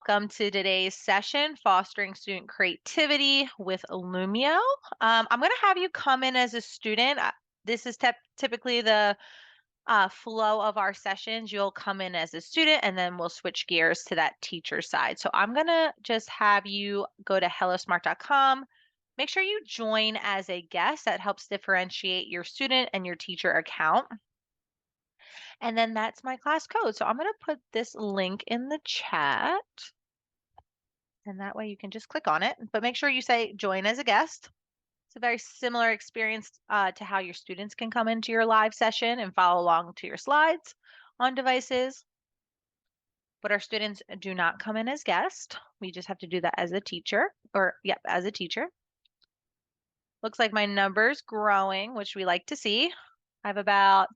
Welcome to today's session, Fostering Student Creativity with Lumio. I'm going to have you come in as a student. This is typically the flow of our sessions. You'll come in as a student and then we'll switch gears to that teacher side. So I'm going to just have you go to hellosmart.com. Make sure you join as a guest. That helps differentiate your student and your teacher account. And then that's my class code. So I'm going to put this link in the chat. And that way you can just click on it, but make sure you say join as a guest. It's a very similar experience to how your students can come into your live session and follow along to your slides on devices. But our students do not come in as guests. We just have to do that as a teacher, or yep, as a teacher. Looks like my number's growing, which we like to see. I have about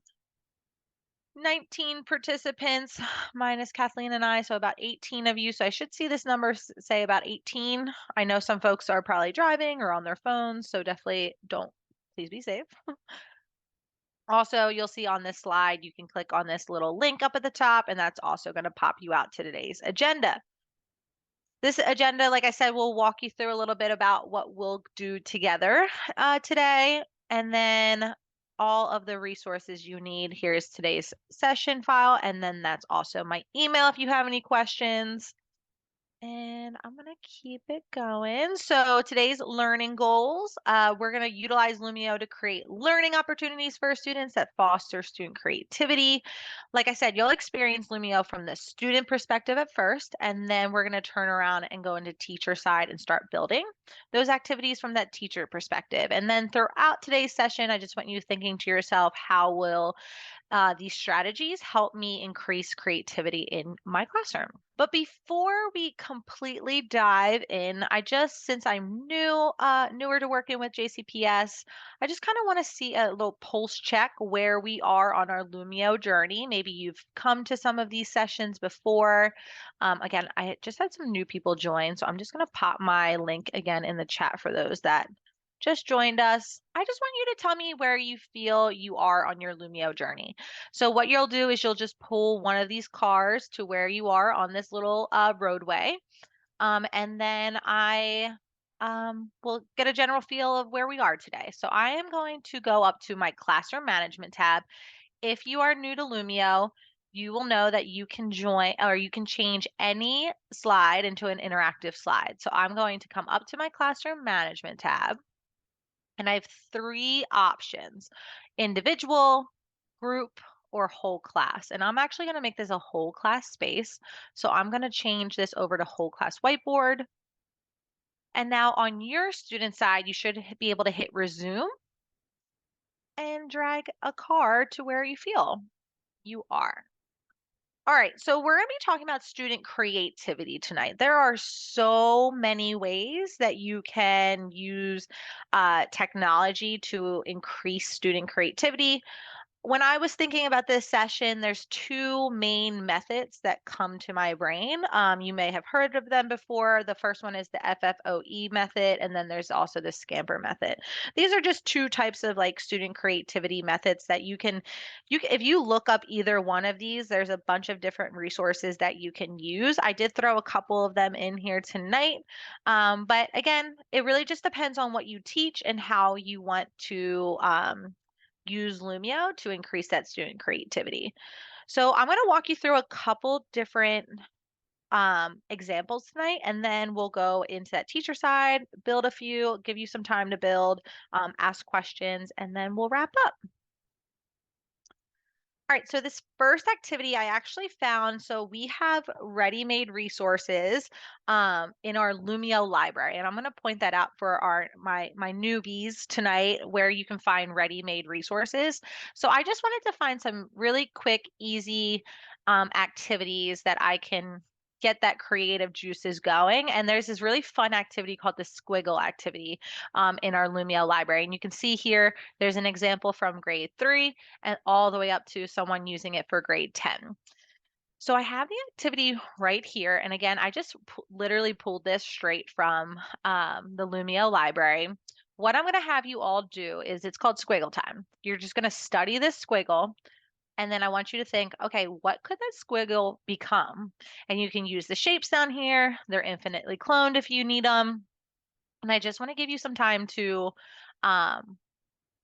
19 participants minus Kathleen and I, so about 18 of you. So I should see this number say about 18. I know some folks are probably driving or on their phones, so definitely please be safe. Also, you'll see on this slide, you can click on this little link up at the top, and that's also going to pop you out to today's agenda. This agenda, like I said, will walk you through a little bit about what we'll do together today, and then all of the resources you need. Here's today's session file, and then that's also my email if you have any questions. And I'm going to keep it going. So today's learning goals, we're going to utilize Lumio to create learning opportunities for students that foster student creativity. Like I said, you'll experience Lumio from the student perspective at first, and then we're going to turn around and go into teacher side and start building those activities from that teacher perspective. And then throughout today's session, I just want you thinking to yourself, how will these strategies help me increase creativity in my classroom? But before we completely dive in, since I'm newer to working with JCPS, I just kind of want to see a little pulse check where we are on our Lumio journey. Maybe you've come to some of these sessions before. Again, I just had some new people join, so I'm just going to pop my link again in the chat for those that just joined us. I just want you to tell me where you feel you are on your Lumio journey. So what you'll do is you'll just pull one of these cars to where you are on this little roadway. And then I will get a general feel of where we are today. So I am going to go up to my classroom management tab. If you are new to Lumio, you will know that you can join or you can change any slide into an interactive slide. So I'm going to come up to my classroom management tab. And I have three options: individual, group, or whole class. And I'm actually going to make this a whole class space. So I'm going to change this over to whole class whiteboard. And now on your student side, you should be able to hit resume and drag a card to where you feel you are. All right, so we're going to be talking about student creativity tonight. There are so many ways that you can use technology to increase student creativity. When I was thinking about this session, there's two main methods that come to my brain. You may have heard of them before. The first one is the FFOE method, and then there's also the Scamper method. These are just two types of like student creativity methods that if you look up either one of these, there's a bunch of different resources that you can use. I did throw a couple of them in here tonight, but again, it really just depends on what you teach and how you want to use Lumio to increase that student creativity. So I'm going to walk you through a couple different examples tonight, and then we'll go into that teacher side, build a few, give you some time to build, ask questions, and then we'll wrap up. All right, so this first activity I actually found, so we have ready-made resources in our Lumio library, and I'm going to point that out for my newbies tonight, where you can find ready-made resources. So I just wanted to find some really quick, easy activities that I can get that creative juices going. And there's this really fun activity called the squiggle activity in our Lumio library. And you can see here, there's an example from grade 3 and all the way up to someone using it for grade 10. So I have the activity right here. And again, I just literally pulled this straight from the Lumio library. What I'm going to have you all do is it's called squiggle time. You're just going to study this squiggle. And then I want you to think, okay, what could that squiggle become? And you can use the shapes down here. They're infinitely cloned if you need them. And I just want to give you some time to um,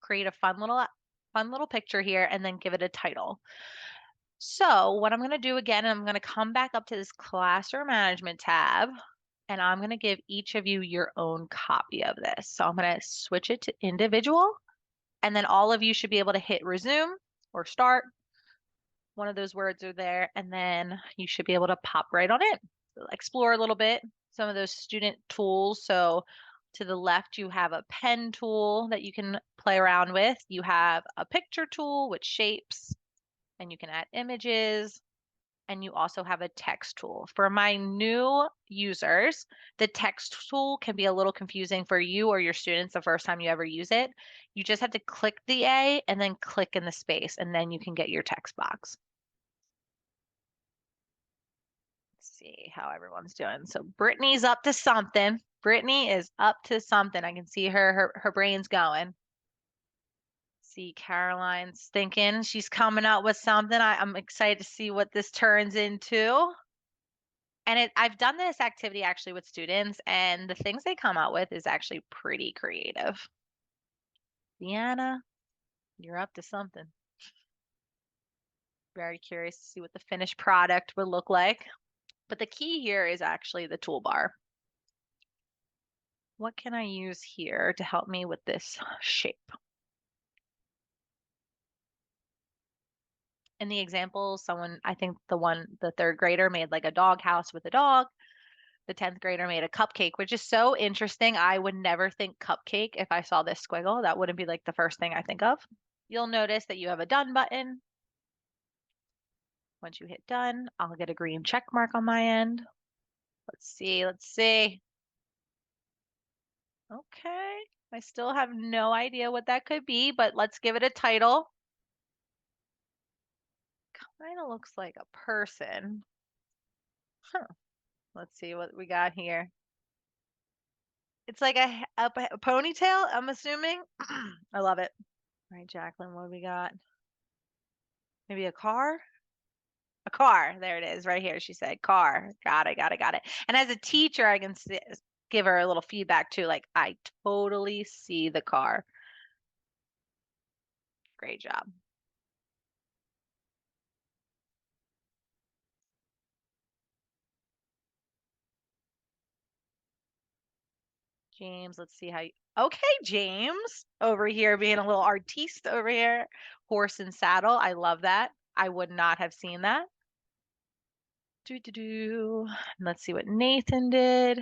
create a fun little picture here and then give it a title. So what I'm going to do again, I'm going to come back up to this classroom management tab, and I'm going to give each of you your own copy of this. So I'm going to switch it to individual, and then all of you should be able to hit resume or start. One of those words are there, and then you should be able to pop right on it. So explore a little bit some of those student tools. So to the left, you have a pen tool that you can play around with. You have a picture tool with shapes, and you can add images. And you also have a text tool. For my new users, the text tool can be a little confusing for you or your students the first time you ever use it. You just have to click the A and then click in the space, and then you can get your text box. Let's see how everyone's doing. So Brittany's up to something. Brittany is up to something. I can see her brain's going. See, Caroline's thinking she's coming up with something. I'm excited to see what this turns into. And I've done this activity actually with students, and the things they come out with is actually pretty creative. Deanna, you're up to something. Very curious to see what the finished product would look like. But the key here is actually the toolbar. What can I use here to help me with this shape? In the example, I think the third grader made like a dog house with a dog. The 10th grader made a cupcake, which is so interesting. I would never think cupcake if I saw this squiggle. That wouldn't be like the first thing I think of. You'll notice that you have a done button. Once you hit done, I'll get a green check mark on my end. Let's see, let's see. Okay, I still have no idea what that could be, but let's give it a title. Kind of looks like a person. Huh. Let's see what we got here. It's like a ponytail, I'm assuming. I love it. All right, Jacqueline, what do we got? Maybe a car? A car. There it is, right here. She said car. Got it, got it, got it. And as a teacher, I can give her a little feedback too. Like, I totally see the car. Great job. James, let's see how you. Okay, James, over here being a little artiste over here. Horse and saddle. I love that. I would not have seen that. Do do do. Let's see what Nathan did.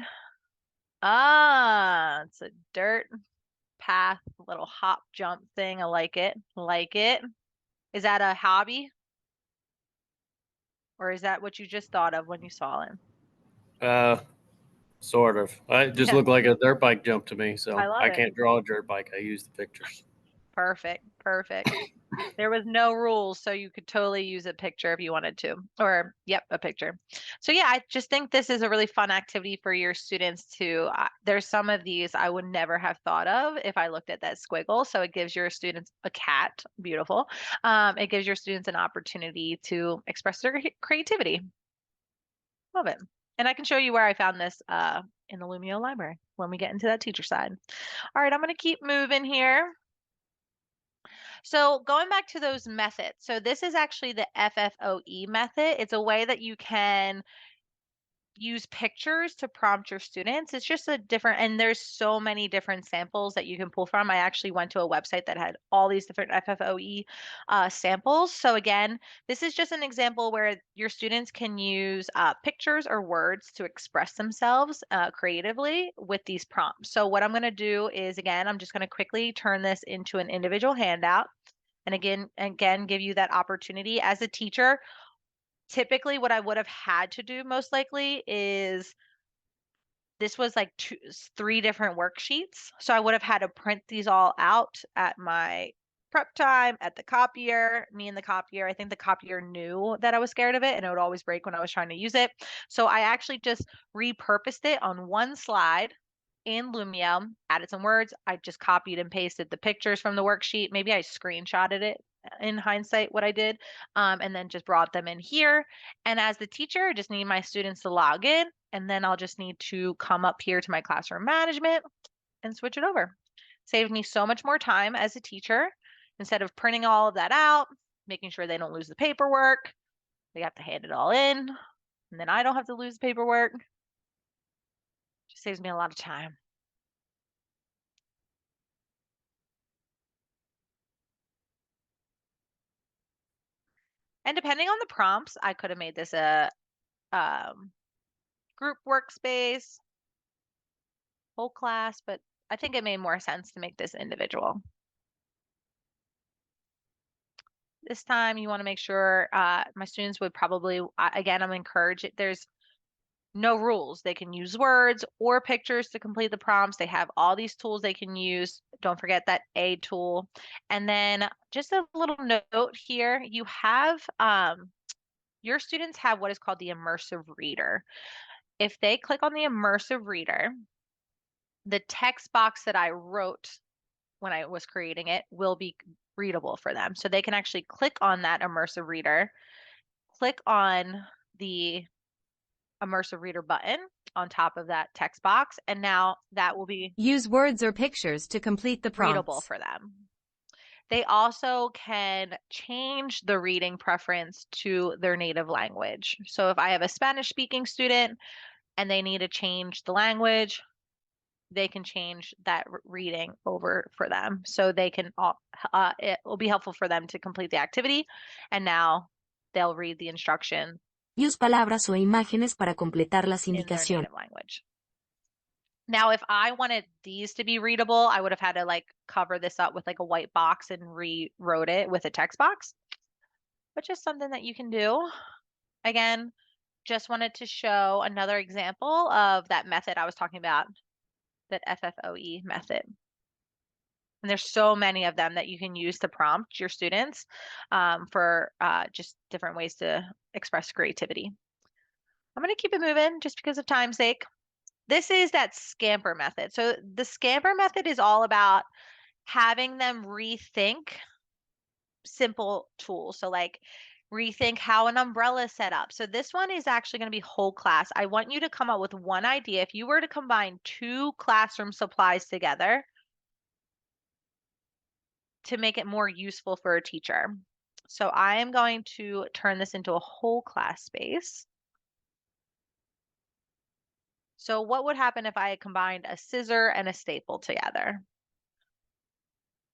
Ah, it's a dirt path, little hop jump thing. I like it. Like it. Is that a hobby? Or is that what you just thought of when you saw him? Uh, sort of. It just Yeah, looked like a dirt bike jump to me, I so love I it. can't draw a dirt bike. I use the pictures. Perfect. Perfect. There was no rules, so you could totally use a picture if you wanted to. Or, yep, a picture. So yeah, I just think this is a really fun activity for your students to, there's some of these I would never have thought of if I looked at that squiggle. So it gives your students a cat, beautiful. It gives your students an opportunity to express their creativity. Love it. And I can show you where I found this in the Lumio library when we get into that teacher side. All right, I'm going to keep moving here. So going back to those methods. So this is actually the FFOE method. It's a way that you can use pictures to prompt your students. It's just a different, and there's so many different samples that you can pull from. I actually went to a website that had all these different FFOE samples. So again, this is just an example where your students can use pictures or words to express themselves creatively with these prompts. So what I'm going to do is, again, I'm just going to quickly turn this into an individual handout. And again, give you that opportunity as a teacher. Typically, what I would have had to do most likely is this was like three different worksheets. So I would have had to print these all out at my prep time at the copier, me and the copier. I think the copier knew that I was scared of it and it would always break when I was trying to use it. So I actually just repurposed it on one slide in Lumio, added some words. I just copied and pasted the pictures from the worksheet. Maybe I screenshotted it in hindsight what I did, and then just brought them in here. And as the teacher, I just need my students to log in, and then I'll just need to come up here to my classroom management and switch it over. Saved me so much more time as a teacher instead of printing all of that out, making sure they don't lose the paperwork. They have to hand it all in, and then I don't have to lose the paperwork. Just saves me a lot of time. And depending on the prompts, I could have made this a um, group workspace, whole class, but I think it made more sense to make this individual. This time you want to make sure my students would probably, again, I'm encouraged. There's no rules. They can use words or pictures to complete the prompts. They have all these tools they can use. Don't forget that A tool. And then just a little note here, you have your students have what is called the immersive reader. If they click on the immersive reader, the text box that I wrote when I was creating it will be readable for them. So they can actually click on that immersive reader, click on the immersive reader button on top of that text box, and now that will be Use words or pictures to complete the readable prompts. for them. They also can change the reading preference to their native language. So if I have a Spanish speaking student and they need to change the language, they can change that reading over for them. So they can, it will be helpful for them to complete the activity. And now they'll read the instruction Use palabras o imágenes para completar las in their indicaciones. native language. Now, if I wanted these to be readable, I would have had to like cover this up with like a white box and rewrote it with a text box, which is something that you can do. Again, just wanted to show another example of that method I was talking about, that FFOE method. And there's so many of them that you can use to prompt your students for just different ways to express creativity. I'm going to keep it moving just because of time's sake. This is that scamper method. So the scamper method is all about having them rethink simple tools. So like rethink how an umbrella is set up. So this one is actually going to be whole class. I want you to come up with one idea. If you were to combine two classroom supplies together to make it more useful for a teacher. So I am going to turn this into a whole class space. So what would happen if I combined a scissor and a staple together?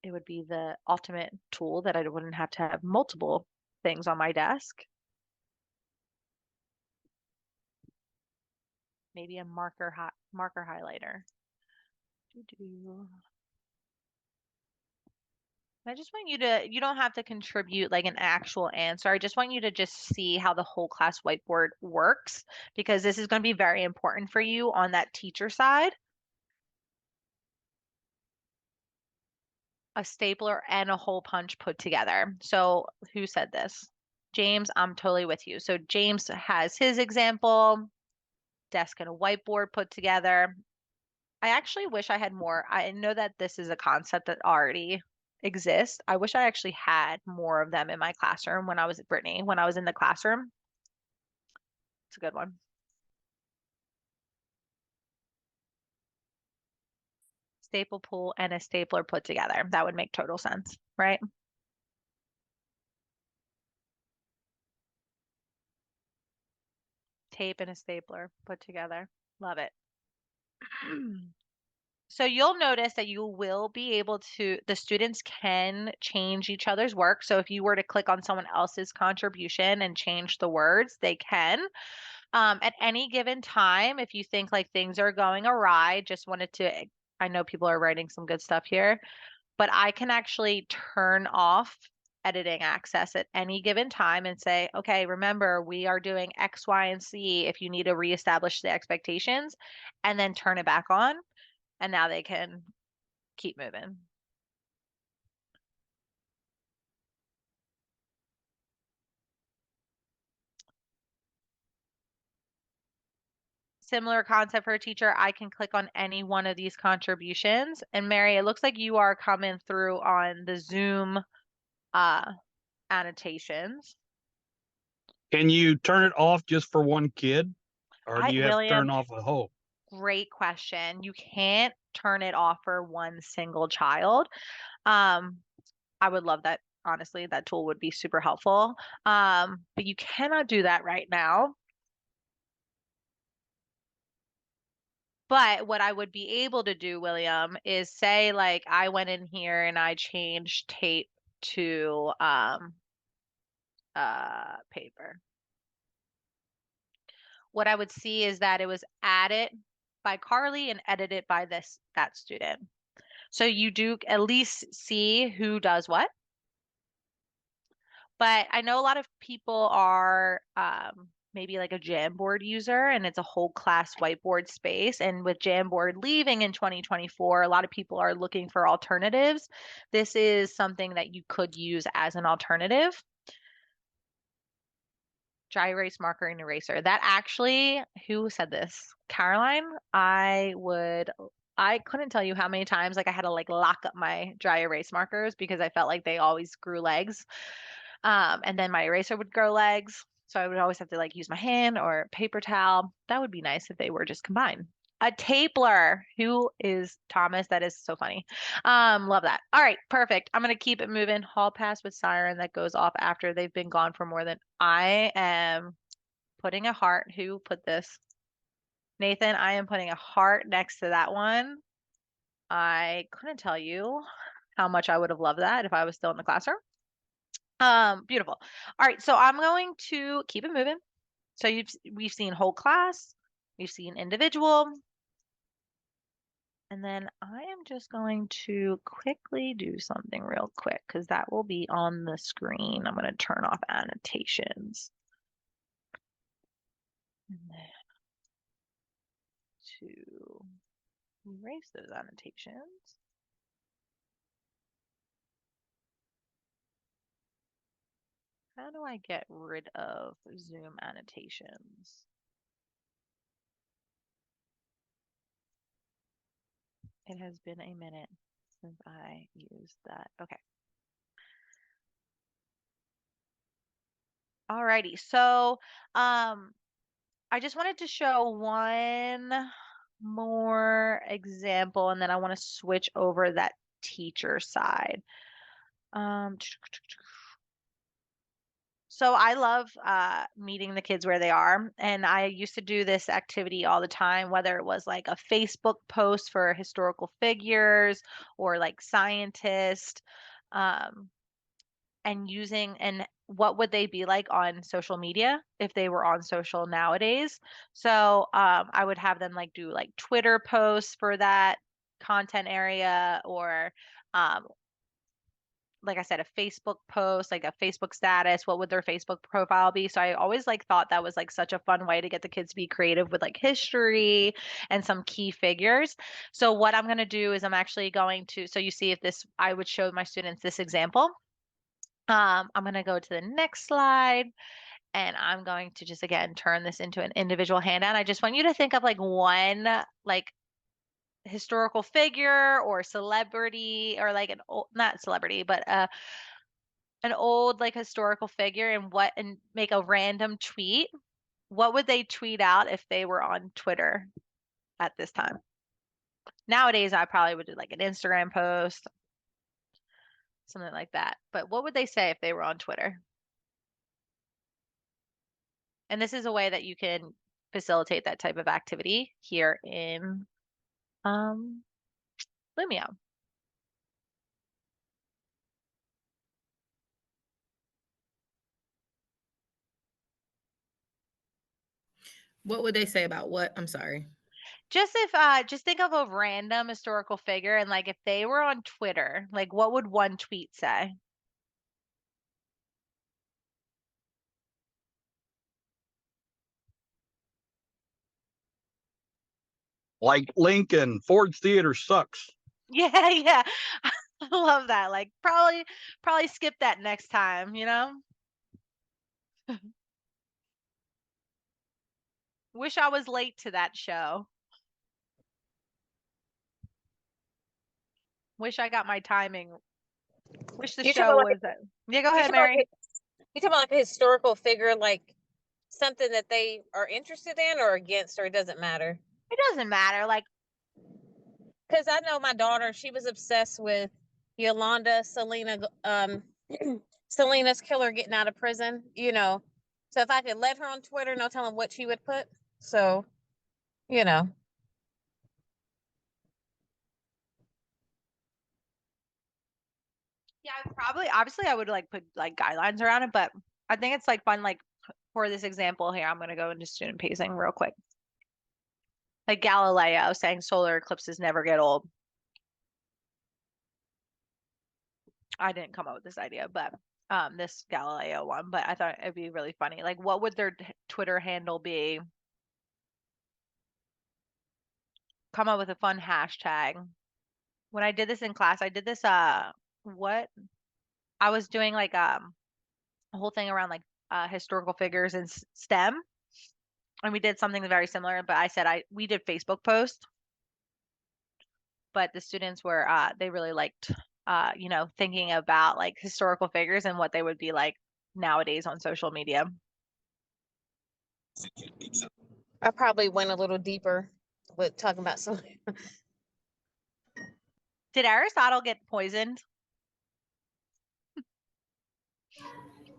It would be the ultimate tool that I wouldn't have to have multiple things on my desk. Maybe a marker highlighter. I just want you don't have to contribute like an actual answer. I just want you to just see how the whole class whiteboard works, because this is going to be very important for you on that teacher side. A stapler and a hole punch put together. So who said this? James, I'm totally with you. So James has his example, desk and a whiteboard put together. I actually wish I had more. I know that this is a concept that already exists. I wish I actually had more of them in my classroom when I was at Brittany, when I was in the classroom. It's a good one. Staple pool and a stapler put together. That would make total sense, right? Tape and a stapler put together. Love it. So you'll notice that you will be able to, the students can change each other's work. So if you were to click on someone else's contribution and change the words, they can. At any given time, if you think like things are going awry, just wanted to, I know people are writing some good stuff here, but I can actually turn off editing access at any given time and say, okay, remember, we are doing X, Y, and Z if you need to reestablish the expectations, and then turn it back on. And now they can keep moving. Similar concept for a teacher, I can click on any one of these contributions. And Mary, it looks like you are coming through on the Zoom annotations. Can you turn it off just for one kid? Or do you have to William, turn off the whole? great question. You can't turn it off for one single child. Um, I would love that. Honestly, that tool would be super helpful. But you cannot do that right now. But what I would be able to do, William, is say like I went in here and I changed tape to paper. What I would see is that it was added by Carly and edited by that student. So you do at least see who does what. But I know a lot of people are maybe like a Jamboard user and it's a whole class whiteboard space. And with Jamboard leaving in 2024, a lot of people are looking for alternatives. This is something that you could use as an alternative. Dry erase marker and eraser. That actually, who said this? Caroline, I couldn't tell you how many times like I had to like lock up my dry erase markers because I felt like they always grew legs. And then my eraser would grow legs. So I would always have to like use my hand or paper towel. That would be nice if they were just combined. A tapler. Who is Thomas? That is so funny. Love that. All right, perfect. I'm gonna keep it moving. Hall pass with siren that goes off after they've been gone for more than I am putting a heart. Who put this? Nathan, I am putting a heart next to that one. I couldn't tell you how much I would have loved that if I was still in the classroom. Beautiful. All right, so I'm going to keep it moving. So we've seen whole class, we've seen individual, and then I am just going to quickly do something real quick because that will be on the screen. I'm going to turn off annotations. And then to erase those annotations. How do I get rid of Zoom annotations? It has been a minute since I used that. Okay. Alrighty, so I just wanted to show one more example and then I want to switch over that teacher side. So I love meeting the kids where they are, and I used to do this activity all the time, whether it was like a Facebook post for historical figures or like scientists. Um, and what would they be like on social media if they were on social nowadays. So I would have them like do like Twitter posts for that content area or um, like I said, a Facebook post, like a Facebook status, what would their Facebook profile be? So I always like thought that was like such a fun way to get the kids to be creative with like history and some key figures. So what I'm going to do is I'm actually going to, so you see if this, I would show my students this example. I'm going to go to the next slide and I'm going to just again turn this into an individual handout. I just want you to think of like one like historical figure or celebrity or like an old, not celebrity, but an old like historical figure and make a random tweet. What would they tweet out if they were on Twitter at this time? Nowadays, I probably would do like an Instagram post, something like that. But what would they say if they were on Twitter? And this is a way that you can facilitate that type of activity here in Lumio. What would they say about what? I'm sorry. Just think of a random historical figure and like if they were on Twitter, like what would one tweet say? Like Lincoln, Ford's Theater sucks. Yeah, yeah. I love that. Like probably skip that next time, you know? Wish I was late to that show. Wish I got my timing Wish the You talking show about like was that. Yeah, go you ahead, talking about Mary. you talking about like a historical figure, like something that they are interested in or against, or it doesn't matter? It doesn't matter. Like, Because I know my daughter, she was obsessed with Yolanda Selena's killer getting out of prison, you know. So if I could let her on Twitter, no telling what she would put. So, you know. yeah, obviously I would like put like guidelines around it, but I think it's like fun, like for this example here, I'm gonna go into student pacing real quick. Like Galileo saying solar eclipses never get old. I didn't come up with this idea, but this Galileo one, but I thought it'd be really funny. Like, what would their Twitter handle be? Come up with a fun hashtag. When I did this in class, I did this what I was doing like a whole thing around like historical figures in STEM, and we did something very similar, but I said we did Facebook posts, but the students were they really liked thinking about like historical figures and what they would be like nowadays on social media. I probably went a little deeper with talking about some. Did Aristotle get poisoned?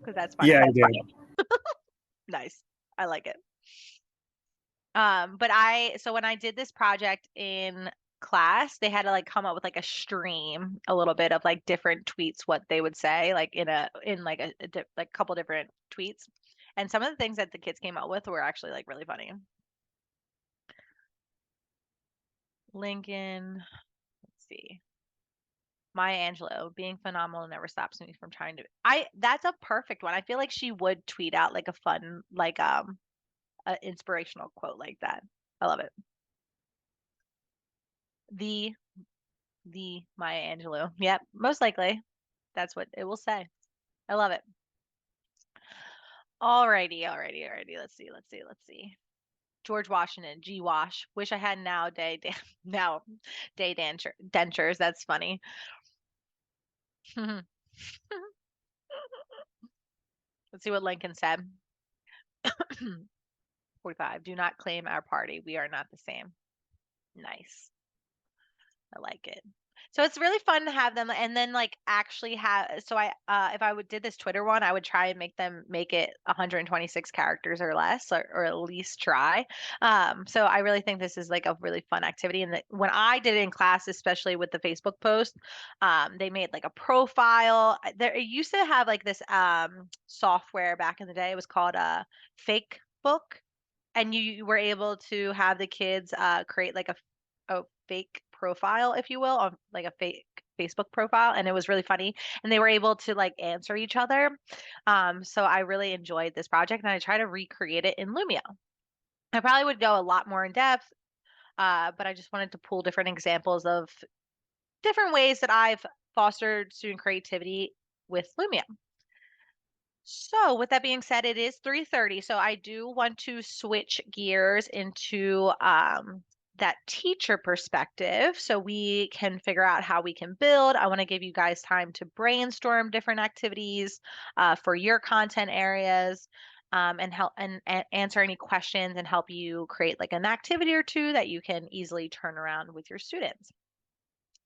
Because that's funny. Yeah, I did. Nice. I like it. So when I did this project in class, they had to like come up with like a stream, a little bit of like different tweets, what they would say, like in like like couple different tweets. And some of the things that the kids came up with were actually like really funny. Lincoln, let's see. Maya Angelou, being phenomenal never stops me from trying to. That's a perfect one. I feel like she would tweet out like a fun, like an inspirational quote like that. I love it. The the Maya Angelou. Yep, most likely. That's what it will say. I love it. Alrighty. Let's see. George Washington, G Wash. Wish I had day dentures. That's funny. Let's see what Lincoln said. 45. Do not claim our party. We are not the same. Nice. I like it. So it's really fun to have them and then like actually have so I if I would did this Twitter one, I would try and make it 126 characters or less or at least try. So I really think this is like a really fun activity. And when I did it in class, especially with the Facebook post, they made like a profile. There it used to have like this software back in the day. It was called a Fake Book, and you were able to have the kids create like a fake profile, if you will, on like a fake Facebook profile, and it was really funny. And they were able to like answer each other. So I really enjoyed this project, and I try to recreate it in Lumio. I probably would go a lot more in depth, but I just wanted to pull different examples of different ways that I've fostered student creativity with Lumio. So, with that being said, it is 3:30. So, I do want to switch gears into that teacher perspective so we can figure out how we can build. I want to give you guys time to brainstorm different activities for your content areas and help and answer any questions and help you create like an activity or two that you can easily turn around with your students.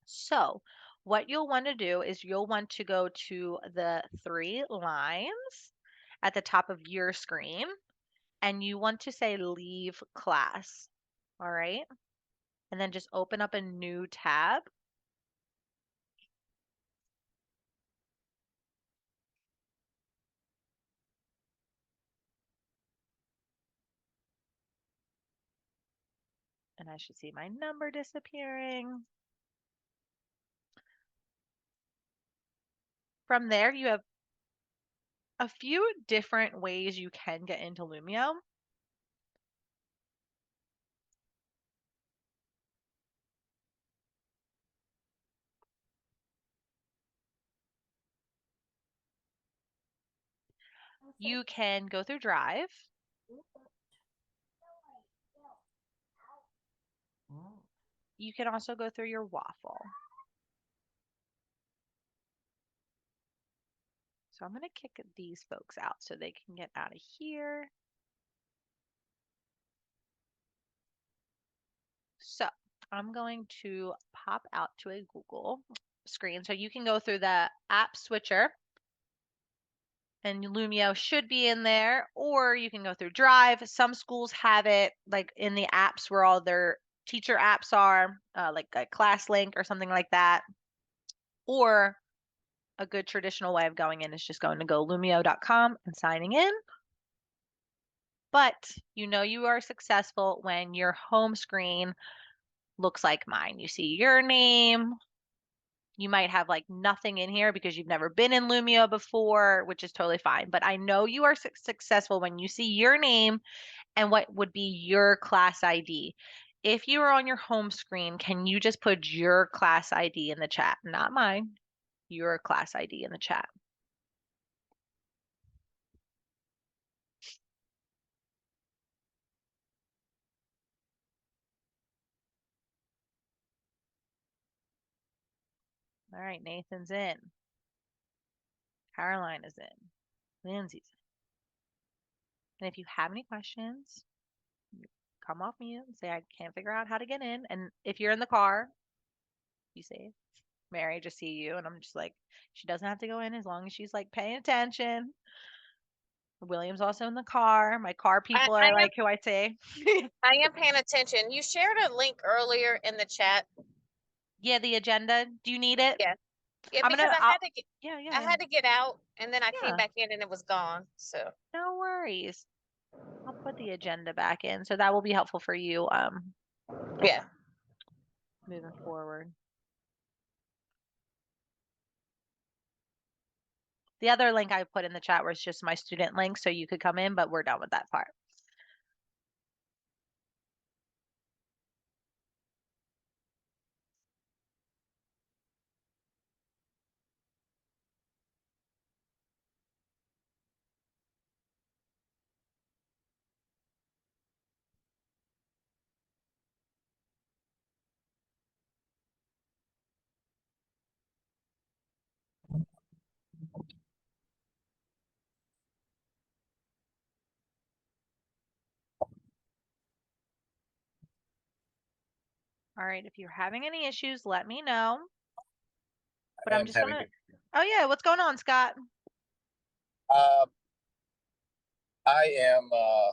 So, what you'll want to do is you'll want to go to the three lines at the top of your screen and you want to say leave class. All right. And then just open up a new tab. And I should see my number disappearing. From there, you have a few different ways you can get into Lumio. You can go through Drive. You can also go through your Waffle. So I'm going to kick these folks out so they can get out of here. So I'm going to pop out to a Google screen. So you can go through the app switcher and Lumio should be in there, or you can go through Drive. Some schools have it like in the apps where all their teacher apps are, like a ClassLink or something like that. Or a good traditional way of going in is just going to golumio.com and signing in. But you know you are successful when your home screen looks like mine. You see your name. You might have like nothing in here because you've never been in Lumio before, which is totally fine. But I know you are successful when you see your name and what would be your class ID. If you are on your home screen, can you just put your class ID in the chat? Not mine, your class ID in the chat. All right, Nathan's in. Caroline is in. Lindsay's in. And if you have any questions, come off mute and say, I can't figure out how to get in. And if you're in the car, be safe. Mary, just see you. And I'm just like, she doesn't have to go in as long as she's like paying attention. William's also in the car. My car people I are am like who I say. I am paying attention. You shared a link earlier in the chat. Yeah, the agenda. Do you need it? Yeah. Yeah, I'm because gonna, yeah, I yeah, had to get out and then I came yeah. back in and it was gone. So No worries. I'll put the agenda back in. So that will be helpful for you yeah. moving forward. The other link I put in the chat was just my student link, so you could come in, but we're done with that part. All right, if you're having any issues, let me know. But I'm just gonna, oh yeah, what's going on, Scott? Um, I am I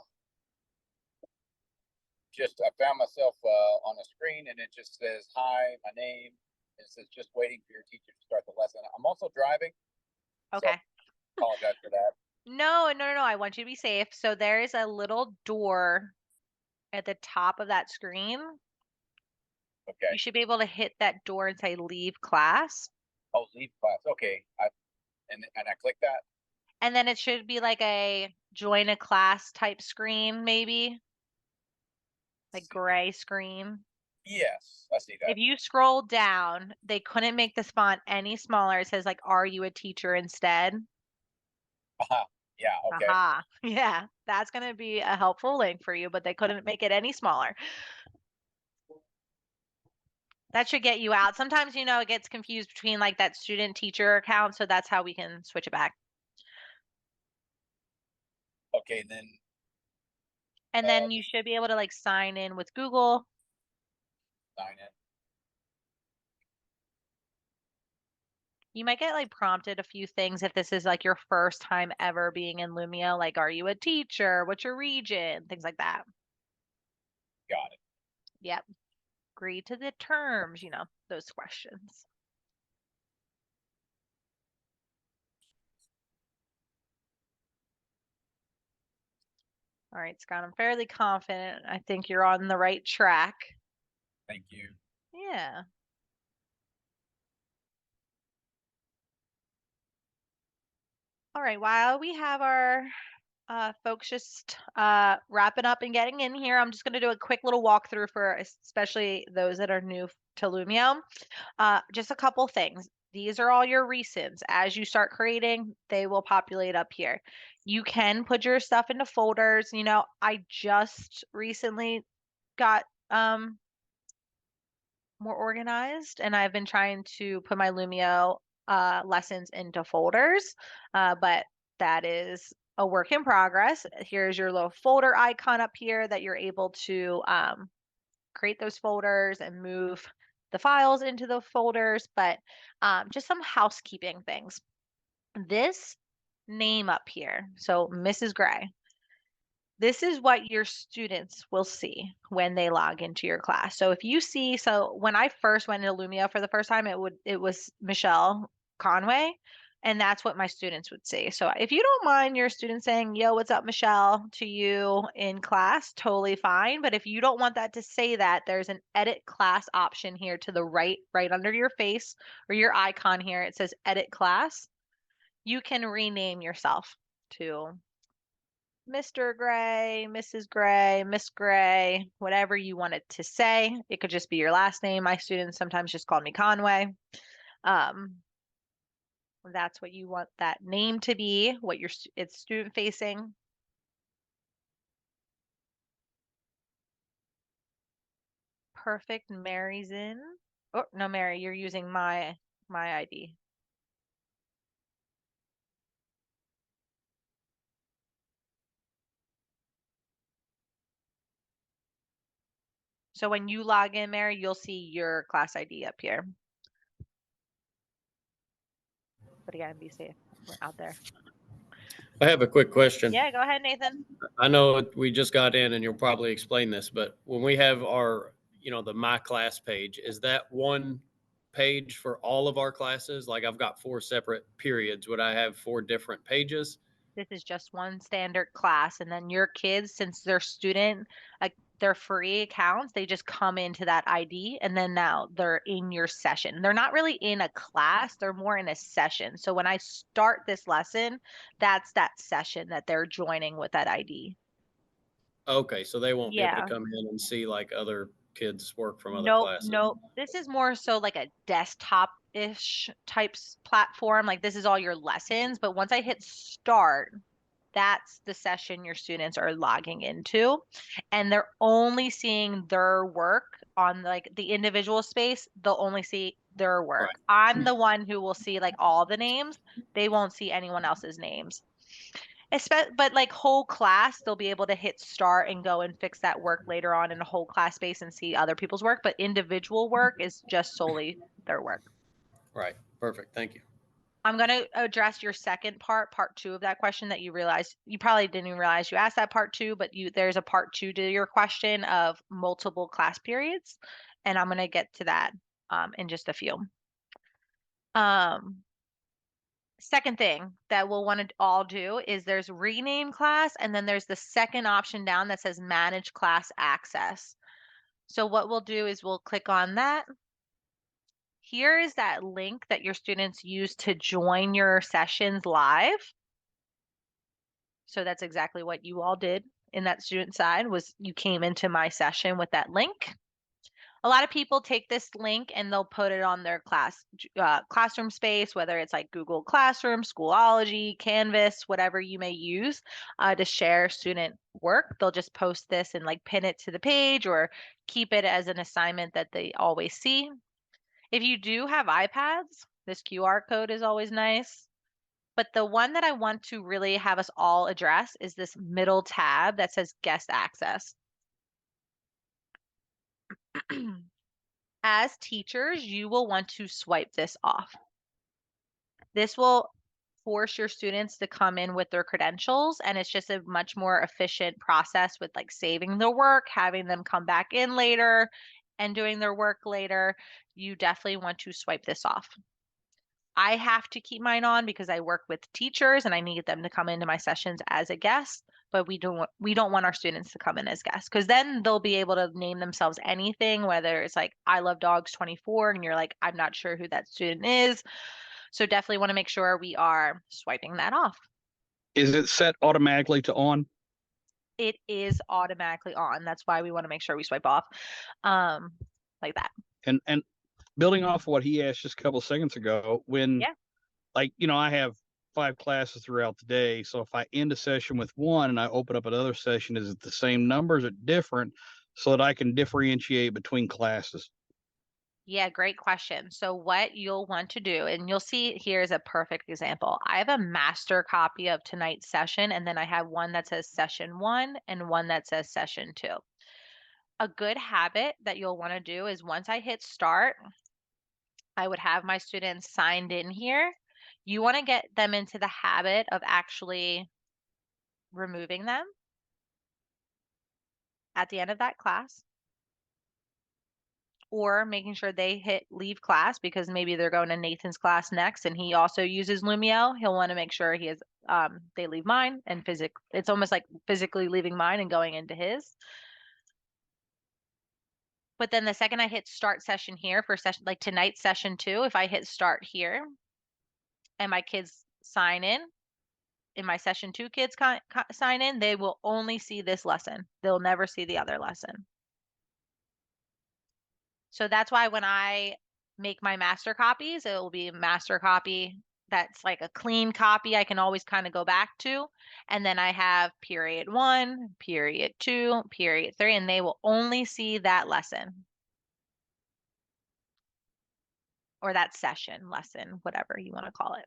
found myself on a screen and it just says, hi, my name. It says, just waiting for your teacher to start the lesson. I'm also driving. So Okay. I apologize for that. No, no, no, no. I want you to be safe. So there is a little door at the top of that screen. Okay. You should be able to hit that door and say leave class. Oh, leave class. Okay. And I click that. And then it should be like a join a class type screen, maybe. Like gray screen. Yes, I see that. If you scroll down, they couldn't make this font any smaller. It says like, are you a teacher instead? Uh-huh. Yeah. Okay. Aha. Yeah, that's going to be a helpful link for you, but they couldn't make it any smaller. That should get you out. Sometimes, you know, it gets confused between like that student teacher account. So that's how we can switch it back. Okay. Then. And then you should be able to like sign in with Google. Sign in. You might get like prompted a few things if this is like your first time ever being in Lumio. Like, are you a teacher? What's your region? Things like that. Got it. Yep. Agree to the terms, you know, those questions. All right, Scott, I'm fairly confident. I think you're on the right track. Thank you. Yeah. All right, while we have our folks just wrapping up and getting in here, I'm just going to do a quick little walkthrough for especially those that are new to Lumio. Just a couple things. These are all your recents. As you start creating, they will populate up here. You can put your stuff into folders. You know, I just recently got more organized and I've been trying to put my Lumio lessons into folders, but that is a work in progress. Here's your little folder icon up here that you're able to create those folders and move the files into the folders, but just some housekeeping things. This name up here, so Mrs. Gray, this is what your students will see when they log into your class. So if you see, so when I first went into Lumio for the first time, it was Michelle Conway, and that's what my students would see. So if you don't mind your students saying, "Yo, what's up, Michelle," to you in class, totally fine. But if you don't want that to say that, there's an edit class option here to the right, right under your face or your icon here. It says edit class. You can rename yourself to Mr. Gray, Mrs. Gray, Miss Gray, whatever you want it to say. It could just be your last name. My students sometimes just call me Conway. That's what you want that name to be, what it's student facing. Perfect. Mary's in. Oh, no, Mary, you're using my ID. So when you log in, Mary, you'll see your class ID up here. But again, be safe. We're out there. I have a quick question. Yeah, go ahead, Nathan. I know we just got in and you'll probably explain this, but when we have our, the My Class page, is that one page for all of our classes? Like I've got 4 separate periods. Would I have 4 different pages? This is just one standard class, and then your kids, since they're student, like they're free accounts, they just come into that ID, and then now they're in your session. They're not really in a class, they're more in a session. So when I start this lesson, that's that session that they're joining with that ID. Okay, so they won't be able Yeah. to come in and see like other kids work from other Nope, classes. nope. This is more so like a desktop-ish types platform. Like this is all your lessons, but once I hit start, that's the session your students are logging into, and they're only seeing their work on like the individual space. They'll only see their work. Right. I'm the one who will see like all the names. They won't see anyone else's names. But like whole class, they'll be able to hit start and go and fix that work later on in a whole class space and see other people's work. But individual work is just solely their work. Right. Perfect. Thank you. I'm going to address your second part 2 of that question that you realized you probably didn't even realize you asked that part 2, but there's a part 2 to your question of multiple class periods, and I'm going to get to that in just a few. Second thing that we'll want to all do is there's rename class, and then there's the second option down that says manage class access. So what we'll do is we'll click on that. Here is that link that your students use to join your sessions live. So that's exactly what you all did in that student side, was you came into my session with that link. A lot of people take this link and they'll put it on their classroom space, whether it's like Google Classroom, Schoology, Canvas, whatever you may use to share student work. They'll just post this and like pin it to the page or keep it as an assignment that they always see. If you do have iPads, this QR code is always nice. But the one that I want to really have us all address is this middle tab that says guest access. As teachers, you will want to swipe this off. This will force your students to come in with their credentials, and it's just a much more efficient process with like saving the work, having them come back in later and doing their work later. You definitely want to swipe this off. I have to keep mine on because I work with teachers and I need them to come into my sessions as a guest, but we don't want our students to come in as guests, because then they'll be able to name themselves anything, whether it's like I love dogs 24 and you're like, I'm not sure who that student is. So definitely want to make sure we are swiping that off. Is it set automatically to on? It is automatically on. That's why we want to make sure we swipe off like that. And building off of what he asked just a couple of seconds ago, when like, I have 5 classes throughout the day. So if I end a session with one and I open up another session, is it the same numbers or different, so that I can differentiate between classes? Yeah, great question. So what you'll want to do, and you'll see here is a perfect example. I have a master copy of tonight's session, and then I have one that says session 1 and one that says session 2. A good habit that you'll want to do is once I hit start, I would have my students signed in here. You want to get them into the habit of actually removing them at the end of that class, or making sure they hit leave class because maybe they're going to Nathan's class next and he also uses Lumio. He'll want to make sure he has they leave mine and it's almost like physically leaving mine and going into his. But then the second I hit start session here for session like tonight's session 2, if I hit start here and my kids sign in my session 2 kids sign in, they will only see this lesson. They'll never see the other lesson. So that's why when I make my master copies, it will be a master copy that's like a clean copy I can always kind of go back to. And then I have period 1, period 2, period 3, and they will only see that lesson or that session, lesson, whatever you want to call it.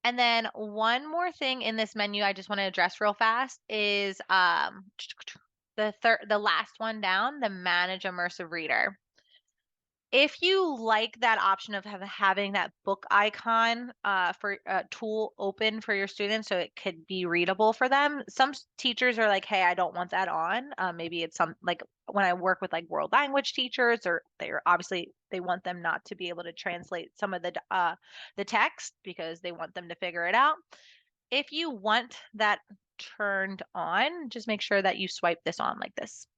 And then one more thing in this menu I just want to address real fast is the last one down, the manage immersive reader. If you like that option of having that book icon for a tool open for your students so it could be readable for them, some teachers are like, hey, I don't want that on. Maybe it's some like when I work with like world language teachers, or they're obviously they want them not to be able to translate some of the text because they want them to figure it out. If you want that turned on, just make sure that you swipe this on like this.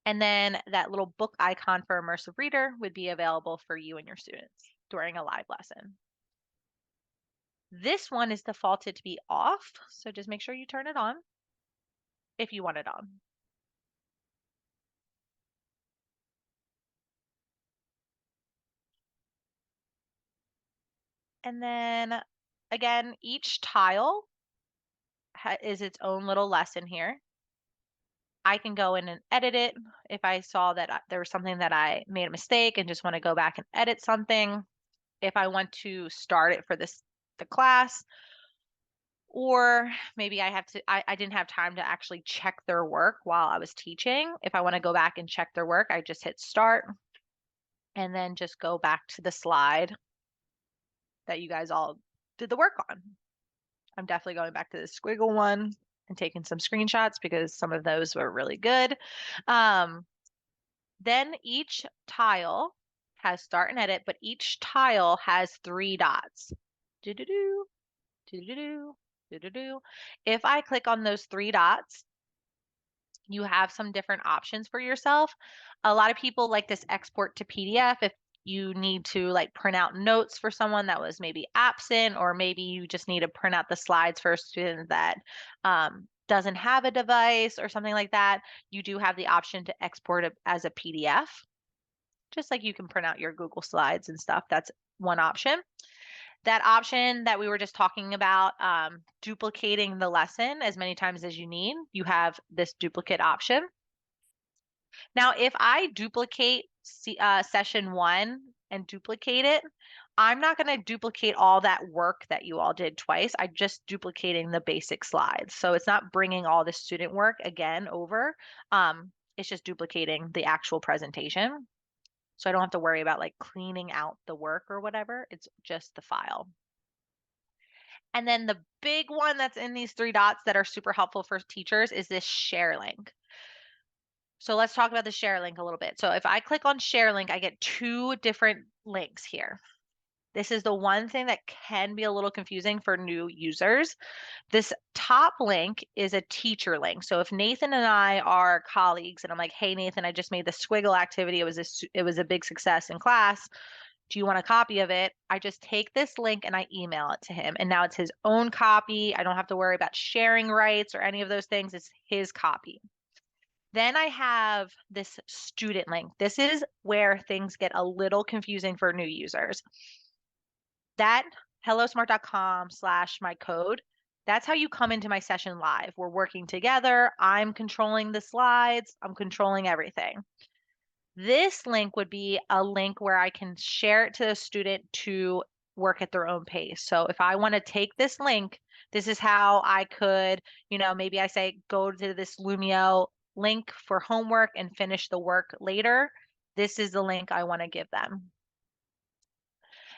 And then that little book icon for immersive reader would be available for you and your students during a live lesson. This one is defaulted to be off, so just make sure you turn it on if you want it on. And then again, each tile is its own little lesson here. I can go in and edit it if I saw that there was something that I made a mistake and just want to go back and edit something. If I want to start it for the class, or maybe I didn't have time to actually check their work while I was teaching. If I want to go back and check their work, I just hit start and then just go back to the slide that you guys all did the work on. I'm definitely going back to the squiggle one and taking some screenshots because some of those were really good. Then each tile has start and edit, but each tile has 3 dots. Do-do-do, do-do-do, do-do-do. If I click on those 3 dots, you have some different options for yourself. A lot of people like this export to PDF if you need to like print out notes for someone that was maybe absent, or maybe you just need to print out the slides for a student that doesn't have a device or something like that. You do have the option to export it as a PDF, just like you can print out your Google Slides and stuff. That's one option. That option that we were just talking about, duplicating the lesson as many times as you need, you have this duplicate option. Now, if I duplicate session 1 and duplicate it, I'm not going to duplicate all that work that you all did twice. I'm just duplicating the basic slides. So it's not bringing all the student work again over. It's just duplicating the actual presentation. So I don't have to worry about like cleaning out the work or whatever. It's just the file. And then the big one that's in these 3 dots that are super helpful for teachers is this share link. So let's talk about the share link a little bit. So if I click on share link, I get 2 different links here. This is the one thing that can be a little confusing for new users. This top link is a teacher link. So if Nathan and I are colleagues and I'm like, hey, Nathan, I just made the squiggle activity. It was a big success in class. Do you want a copy of it? I just take this link and I email it to him. And now it's his own copy. I don't have to worry about sharing rights or any of those things. It's his copy. Then I have this student link. This is where things get a little confusing for new users. That hellosmart.com/my code That's how you come into my session live. We're working together. I'm controlling the slides. I'm controlling everything. This link would be a link where I can share it to the student to work at their own pace. So if I want to take this link, this is how I could, maybe I say, go to this Lumio link for homework and finish the work later. This is the link I want to give them.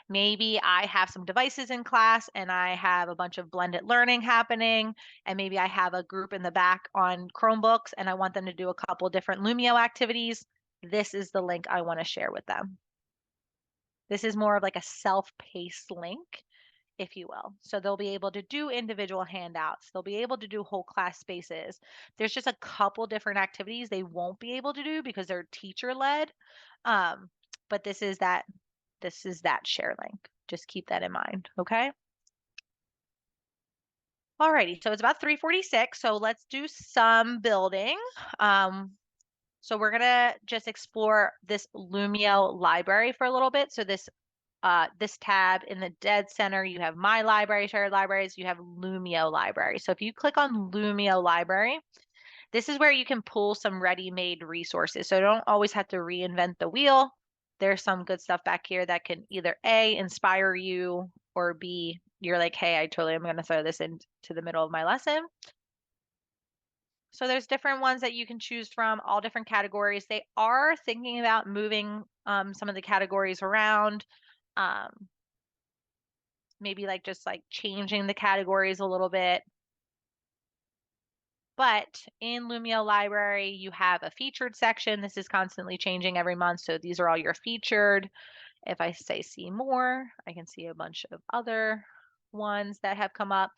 Maybe I have some devices in class and I have a bunch of blended learning happening, and maybe I have a group in the back on Chromebooks and I want them to do a couple different Lumio activities. This is the link I want to share with them. This is more of like a self-paced link, if you will. So they'll be able to do individual handouts. They'll be able to do whole class spaces. There's just a couple different activities they won't be able to do because they're teacher led. But this is that share link. Just keep that in mind, okay? Alrighty, so it's about 3:46, so let's do some building. So we're gonna just explore this Lumio library for a little bit. So this tab in the dead center, you have My Library, Shared Libraries, you have Lumio Library. So if you click on Lumio Library, this is where you can pull some ready-made resources. So you don't always have to reinvent the wheel. There's some good stuff back here that can either A, inspire you, or B, you're like, hey, I totally am going to throw this into the middle of my lesson. So there's different ones that you can choose from, all different categories. They are thinking about moving some of the categories around. Maybe like just like changing the categories a little bit. But in Lumio Library, you have a featured section. This is constantly changing every month. So these are all your featured. If I say see more, I can see a bunch of other ones that have come up.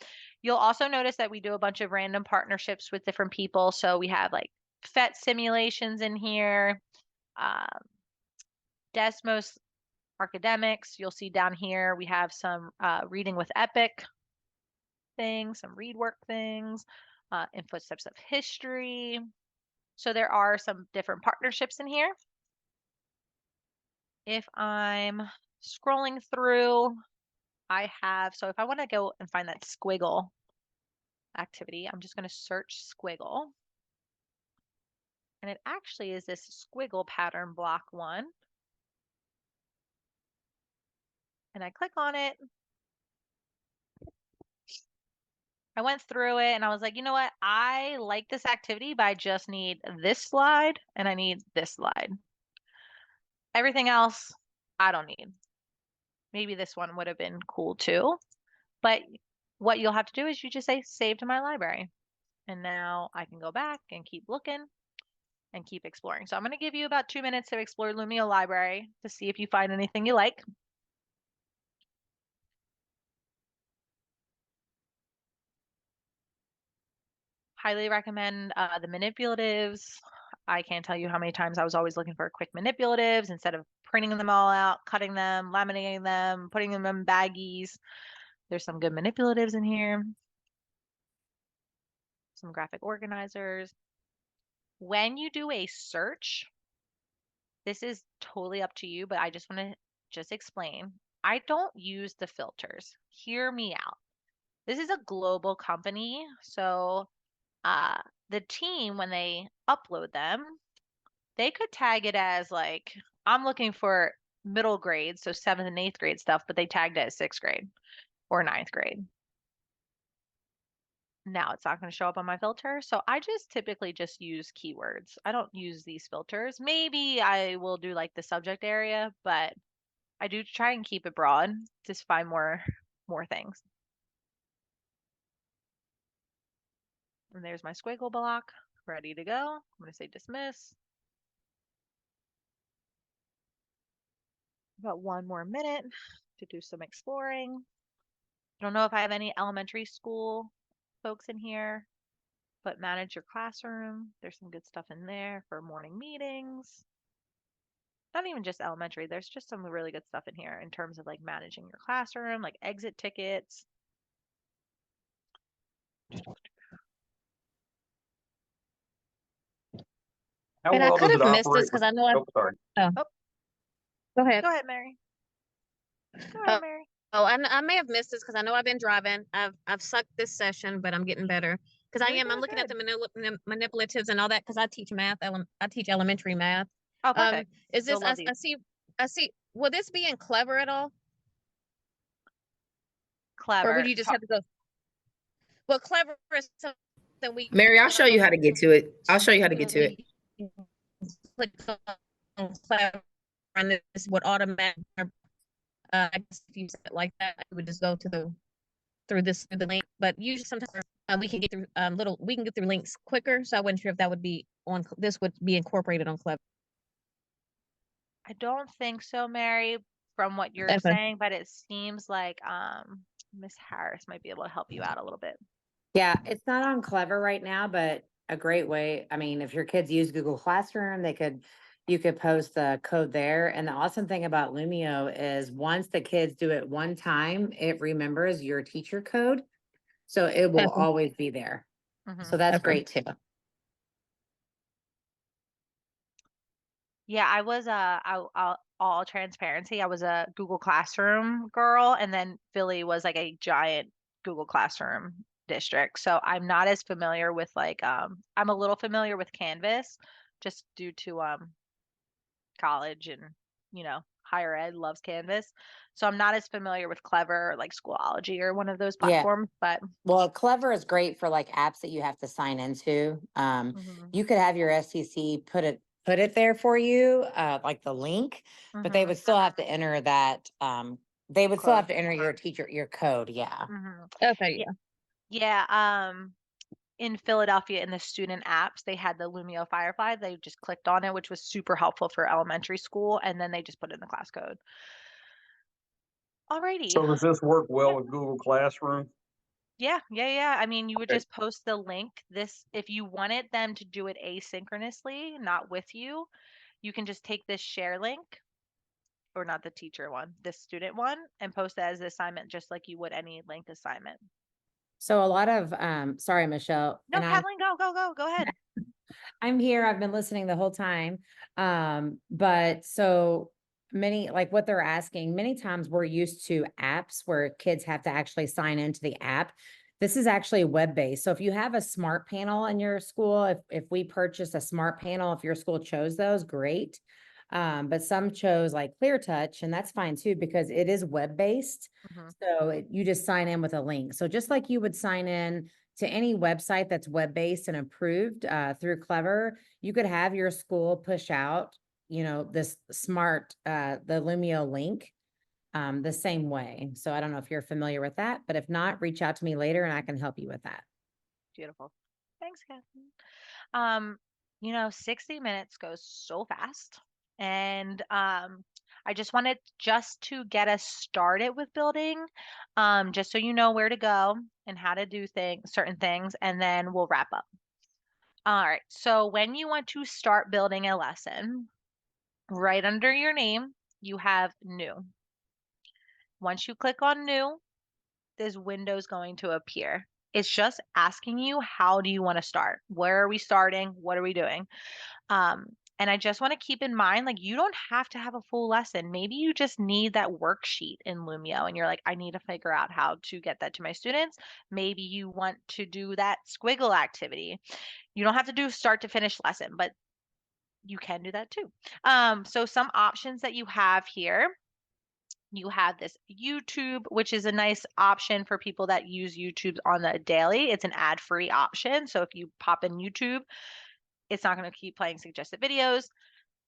You'll also notice that we do a bunch of random partnerships with different people. So we have like PhET simulations in here, Desmos academics. You'll see down here, we have some reading with Epic things, some read work things, in footsteps of history. So there are some different partnerships in here. If I'm scrolling through, so if I want to go and find that squiggle activity, I'm just going to search squiggle. And it actually is this squiggle pattern block one. And I click on it. I went through it and I was like, you know what? I like this activity, but I just need this slide and I need this slide. Everything else, I don't need. Maybe this one would have been cool too. But what you'll have to do is you just say save to my library. And now I can go back and keep looking and keep exploring. So I'm going to give you about 2 minutes to explore Lumio Library to see if you find anything you like. Highly recommend the manipulatives. I can't tell you how many times I was always looking for quick manipulatives instead of printing them all out, cutting them, laminating them, putting them in baggies. There's some good manipulatives in here. Some graphic organizers. When you do a search, this is totally up to you, but I just want to just explain. I don't use the filters. Hear me out. This is a global company, so the team, when they upload them, they could tag it as like, I'm looking for middle grade, so 7th and 8th grade stuff, but they tagged it as 6th grade or 9th grade. Now it's not going to show up on my filter. So I just typically just use keywords. I don't use these filters. Maybe I will do like the subject area, but I do try and keep it broad, just find more things. And there's my squiggle block ready to go. I'm going to say dismiss. About 1 more minute to do some exploring. I don't know if I have any elementary school folks in here, but manage your classroom. There's some good stuff in there for morning meetings. Not even just elementary, there's just some really good stuff in here in terms of like managing your classroom, like exit tickets. How And I well could does it have missed this operate because with, I know I. oh, sorry. Oh, Oh. go ahead. Go ahead, Mary. Go Oh, ahead, Mary. Oh, I may have missed this because I know I've been driving. I've sucked this session, but I'm getting better because You're I'm doing looking at good. the manipulatives and all that because I teach math. I teach elementary math. Oh, perfect. Is You'll this love these. I see. Will this be in Clever at all, or would Clever. you just have to go? Well, Clever is something we Mary, I'll show you how to get to it. I'll show you how to get to it. click on Clever and this would automatic. I guess if you set it like that, I would just go to through the link. But usually sometimes we can get through we can get through links quicker. So I wasn't sure if that would be on this would be incorporated on Clever. I don't think so, Mary, from what you're Okay. saying, but it seems like Miss Harris might be able to help you out a little bit. Yeah, it's not on Clever right now, but a great way. I mean, if your kids use Google Classroom, you could post the code there. And the awesome thing about Lumio is once the kids do it one time, it remembers your teacher code. So it will Okay. always be there. Mhm. So that's Okay. great too. Yeah, I was all transparency. I was a Google Classroom girl, and then Philly was like a giant Google Classroom district. So I'm not as familiar with like I'm a little familiar with Canvas just due to college and higher ed loves Canvas. So I'm not as familiar with Clever or like Schoology or one of those Yeah. platforms, but Well, Clever is great for like apps that you have to sign into. mhm, You could have your STC put it there for you, like the link, but they mhm, would still have to enter that. They would still code. have to enter your code. Yeah. Mhm. Okay. Yeah, yeah. In Philadelphia in the student apps, they had the Lumio Firefly. They just clicked on it, which was super helpful for elementary school, and then they just put in the class code. Alrighty. So does this work well Yeah. with Google Classroom? Yeah. I mean, you would Okay. just post the link. This, if you wanted them to do it asynchronously, not with you, you can just take this share link, or not the teacher one, this student one, and post it as an assignment, just like you would any linked assignment. So a lot of, sorry, Michelle, No, and Kathleen, go ahead. I'm here. I've been listening the whole time. But so many, like what they're asking, many times we're used to apps where kids have to actually sign into the app. This is actually web-based. So if you have a smart panel in your school, if we purchase a smart panel, if your school chose those, great. But some chose like Clear Touch, and that's fine too, because it is web-based. Mhm. So you just sign in with a link. So just like you would sign in to any website that's web-based and approved through Clever, you could have your school push out, this smart, the Lumio link the same way. So I don't know if you're familiar with that, but if not, reach out to me later and I can help you with that. Beautiful. Thanks, Kathleen. 60 minutes goes so fast. And I just wanted just to get us started with building, just so you know where to go and how to do certain things, and then we'll wrap up. All right. So when you want to start building a lesson, right under your name, you have new. Once you click on new, this window is going to appear. It's just asking you, how do you want to start? Where are we starting? What are we doing? And I just want to keep in mind, like, you don't have to have a full lesson. Maybe you just need that worksheet in Lumio and you're like, I need to figure out how to get that to my students. Maybe you want to do that squiggle activity. You don't have to do start to finish lesson, but you can do that too. So some options that you have here. You have this YouTube, which is a nice option for people that use YouTube on the daily. It's an ad-free option. So if you pop in YouTube, it's not going to keep playing suggested videos.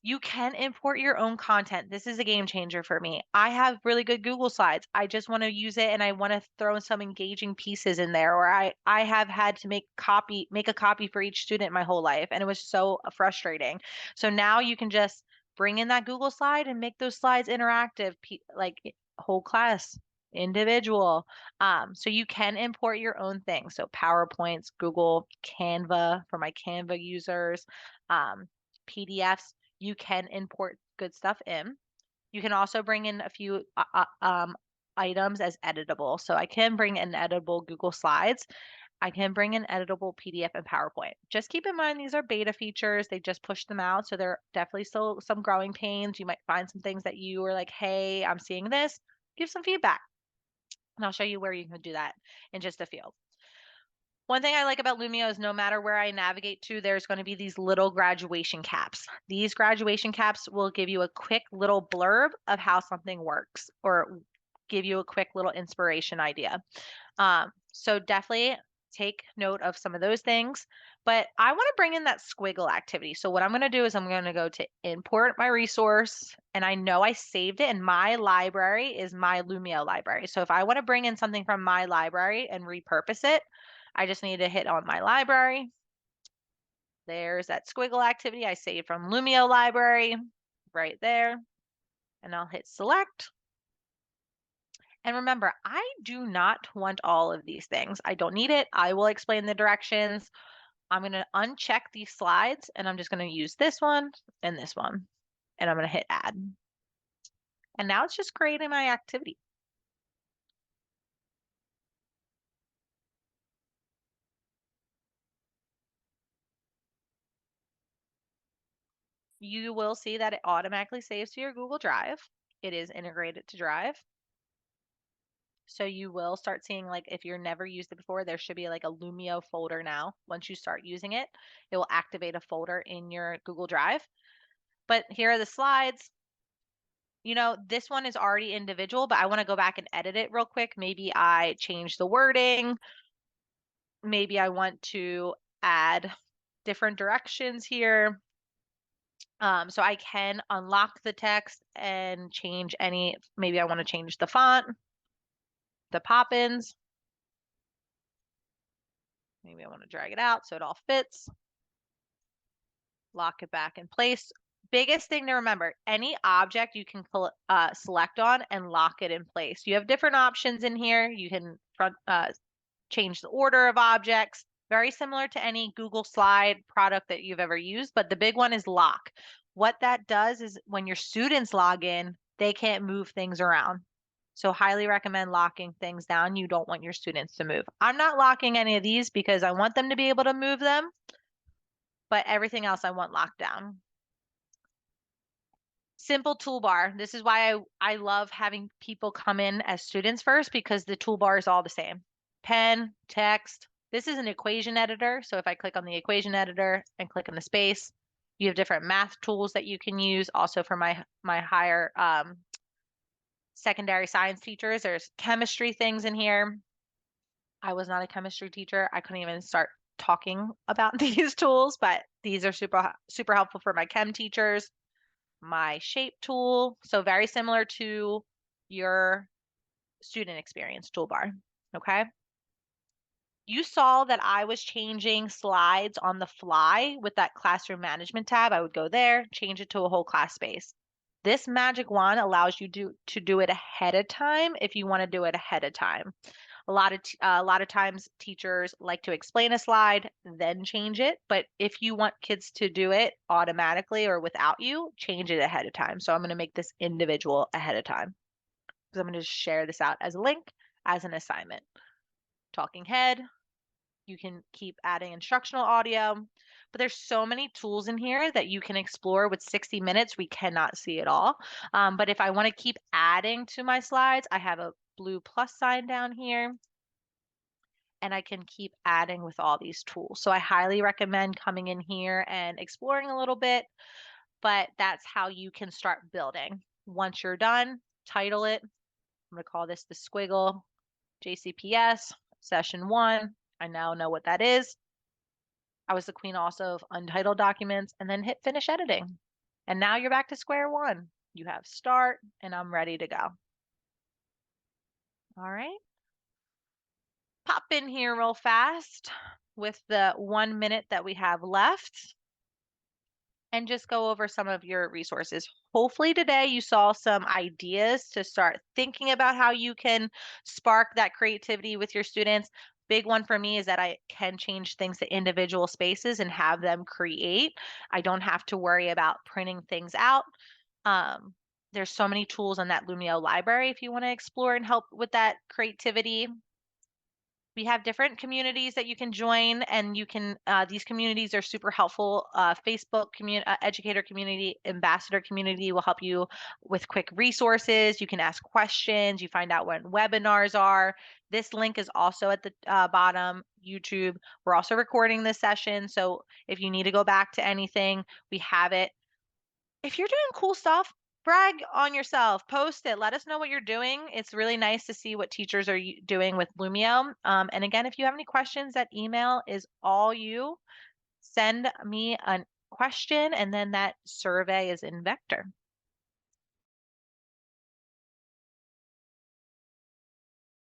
You can import your own content. This is a game changer for me. I have really good Google Slides. I just want to use it and I want to throw some engaging pieces in there. Or I have had to make a copy for each student my whole life, and it was so frustrating. So now you can just bring in that Google slide and make those slides interactive, like whole class, individual. So you can import your own things. So PowerPoints, Google, Canva for my Canva users, PDFs. You can import good stuff in. You can also bring in a few items as editable. So I can bring in editable Google Slides. I can bring in editable PDF and PowerPoint. Just keep in mind, these are beta features. They just pushed them out. So there are definitely still some growing pains. You might find some things that you are like, hey, I'm seeing this. Give some feedback. And I'll show you where you can do that in just a few. One thing I like about Lumio is no matter where I navigate to, there's going to be these little graduation caps. These graduation caps will give you a quick little blurb of how something works or give you a quick little inspiration idea. So definitely take note of some of those things. But I want to bring in that squiggle activity. So what I'm going to do is I'm going to go to import my resource, and I know I saved it, and my library is my Lumio library. So if I want to bring in something from my library and repurpose it, I just need to hit on my library. There's that squiggle activity I saved from Lumio library right there. And I'll hit select. And remember, I do not want all of these things. I don't need it. I will explain the directions. I'm going to uncheck these slides, and I'm just going to use this one and this one. And I'm going to hit add. And now it's just creating my activity. You will see that it automatically saves to your Google Drive. It is integrated to Drive. So you will start seeing, like, if you've never used it before, there should be like a Lumio folder now. Once you start using it, it will activate a folder in your Google Drive. But here are the slides. You know, this one is already individual, but I want to go back and edit it real quick. Maybe I change the wording. Maybe I want to add different directions here. So I can unlock the text and change any, maybe I want to change the font, the pop-ins. Maybe I want to drag it out so it all fits. Lock it back in place. Biggest thing to remember, any object you can select on and lock it in place. You have different options in here. You can change the order of objects, very similar to any Google Slide product that you've ever used, but the big one is lock. What that does is when your students log in, they can't move things around. So highly recommend locking things down. You don't want your students to move. I'm not locking any of these because I want them to be able to move them, but everything else I want locked down. Simple toolbar. This is why I love having people come in as students first, because the toolbar is all the same. Pen, text. This is an equation editor. So if I click on the equation editor and click on the space, you have different math tools that you can use. Also for my higher secondary science teachers, there's chemistry things in here. I was not a chemistry teacher. I couldn't even start talking about these tools, but these are super helpful for my chem teachers. My shape tool. So very similar to your student experience toolbar. Okay. You saw that I was changing slides on the fly with that classroom management tab. I would go there, change it to a whole class space. This magic wand allows you to do it ahead of time if you want to do it ahead of time. A lot of times teachers like to explain a slide, then change it. But if you want kids to do it automatically or without you, change it ahead of time. So I'm going to make this individual ahead of time, because I'm going to share this out as a link, as an assignment. Talking head, you can keep adding instructional audio, but there's so many tools in here that you can explore. With 60 minutes, we cannot see it all. But if I want to keep adding to my slides, I have a blue plus sign down here, and I can keep adding with all these tools. So I highly recommend coming in here and exploring a little bit, but that's how you can start building. Once you're done, title it. I'm going to call this the squiggle JCPS session 1. I now know what that is. I was the queen also of untitled documents, and then hit finish editing. And now you're back to square one. You have start, and I'm ready to go. All right. Pop in here real fast with the 1 minute that we have left and just go over some of your resources. Hopefully today you saw some ideas to start thinking about how you can spark that creativity with your students. Big one for me is that I can change things to individual spaces and have them create. I don't have to worry about printing things out. There's so many tools in that Lumio library if you want to explore and help with that creativity. We have different communities that you can join, and you can, these communities are super helpful. Facebook educator community, ambassador community will help you with quick resources. You can ask questions. You find out when webinars are. This link is also at the bottom, YouTube. We're also recording this session. So if you need to go back to anything, we have it. If you're doing cool stuff, brag on yourself, post it, let us know what you're doing. It's really nice to see what teachers are doing with Lumio. And again, if you have any questions, that email is all you. Send me a question, and then that survey is in Vector.